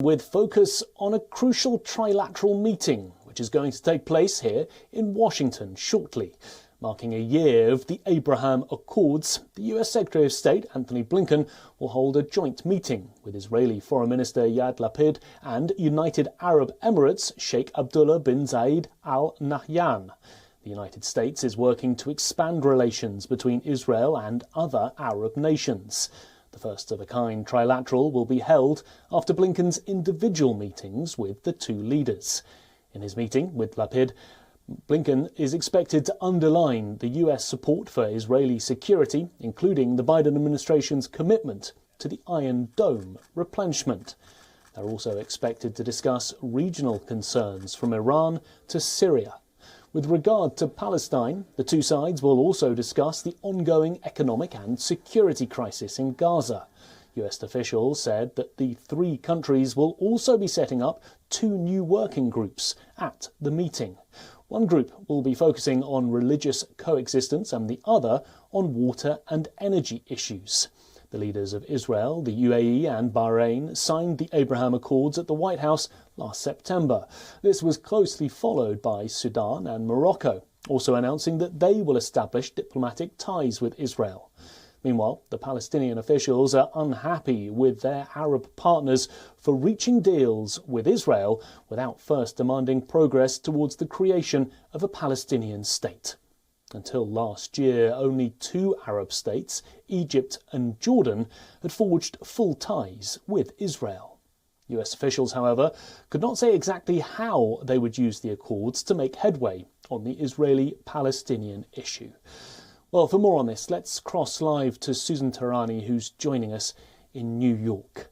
with focus on a crucial trilateral meeting which is going to take place here in Washington shortly. Marking a year of the Abraham Accords, the US Secretary of State Antony Blinken will hold a joint meeting with Israeli Foreign Minister Yair Lapid and United Arab Emirates Sheikh Abdullah bin Zayed Al Nahyan. The United States is working to expand relations between Israel and other Arab nations. The first-of-a-kind trilateral will be held after Blinken's individual meetings with the two leaders. In his meeting with Lapid, Blinken is expected to underline the US support for Israeli security, including the Biden administration's commitment to the Iron Dome replenishment. They're also expected to discuss regional concerns from Iran to Syria. With regard to Palestine, the two sides will also discuss the ongoing economic and security crisis in Gaza. US officials said that the three countries will also be setting up two new working groups at the meeting. One group will be focusing on religious coexistence and the other on water and energy issues. The leaders of Israel, the UAE and Bahrain signed the Abraham Accords at the White House last September. This was closely followed by Sudan and Morocco, also announcing that they will establish diplomatic ties with Israel. Meanwhile, the Palestinian officials are unhappy with their Arab partners for reaching deals with Israel without first demanding progress towards the creation of a Palestinian state. Until last year, only two Arab states, Egypt and Jordan, had forged full ties with Israel. US officials, however, could not say exactly how they would use the accords to make headway on the Israeli-Palestinian issue. Well, for more on this, let's cross live to Susan Tehrani, who's joining us in New York.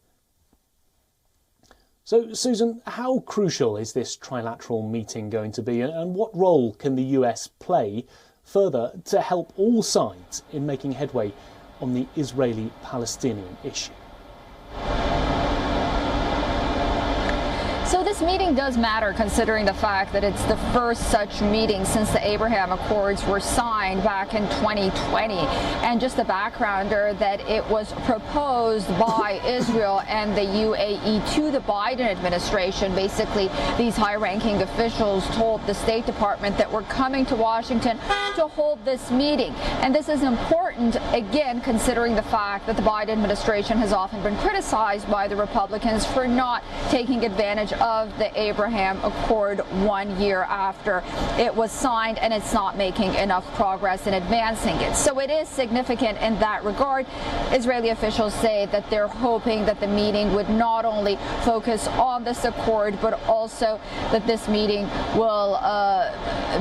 So, Susan, how crucial is this trilateral meeting going to be, and what role can the US play further to help all sides in making headway on the Israeli-Palestinian issue? So this meeting does matter, considering the fact that it's the first such meeting since the Abraham Accords were signed back in 2020. And just a backgrounder, that it was proposed by Israel and the UAE to the Biden administration. Basically, these high-ranking officials told the State Department that we're coming to Washington to hold this meeting. And this is important, again, considering the fact that the Biden administration has often been criticized by the Republicans for not taking advantage of the Abraham Accord 1 year after it was signed, and it's not making enough progress in advancing it. So it is significant in that regard. Israeli officials say that they're hoping that the meeting would not only focus on this accord, but also that this meeting will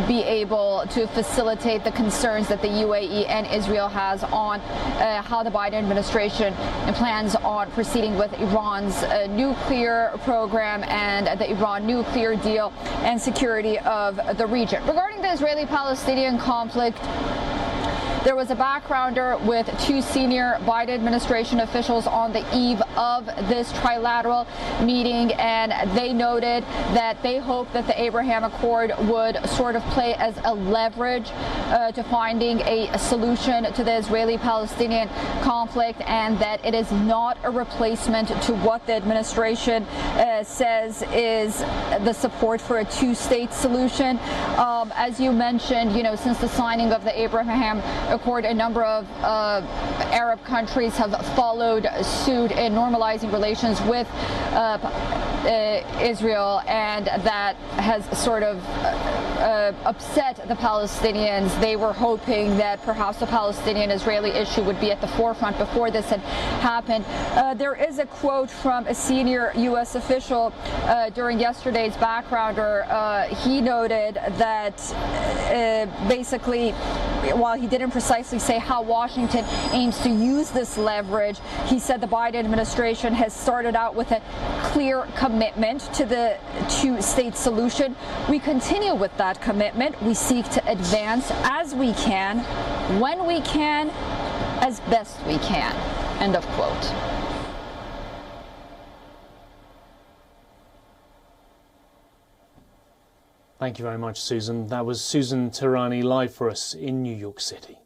be able to facilitate the concerns that the UAE and Israel has on how the Biden administration plans on proceeding with Iran's nuclear program and the Iran nuclear deal and security of the region. Regarding the Israeli-Palestinian conflict, there was a backgrounder with two senior Biden administration officials on the eve of this trilateral meeting, and they noted that they hope that the Abraham Accord would sort of play as a leverage to finding a solution to the Israeli-Palestinian conflict, and that it is not a replacement to what the administration says is the support for a two-state solution. As you mentioned, since the signing of the Abraham Accord, a number of Arab countries have followed suit in normalizing relations with Israel, and that has sort of upset the Palestinians. They were hoping that perhaps the Palestinian-Israeli issue would be at the forefront before this had happened. There is a quote from a senior U.S. official during yesterday's backgrounder. He noted that basically, while he didn't precisely say how Washington aims to use this leverage, he said the Biden administration has started out with a clear commitment to the two-state solution. We continue with that commitment. We seek to advance as we can, when we can, as best we can. End of quote. Thank you very much, Susan. That was Susan Tehrani live for us in New York City.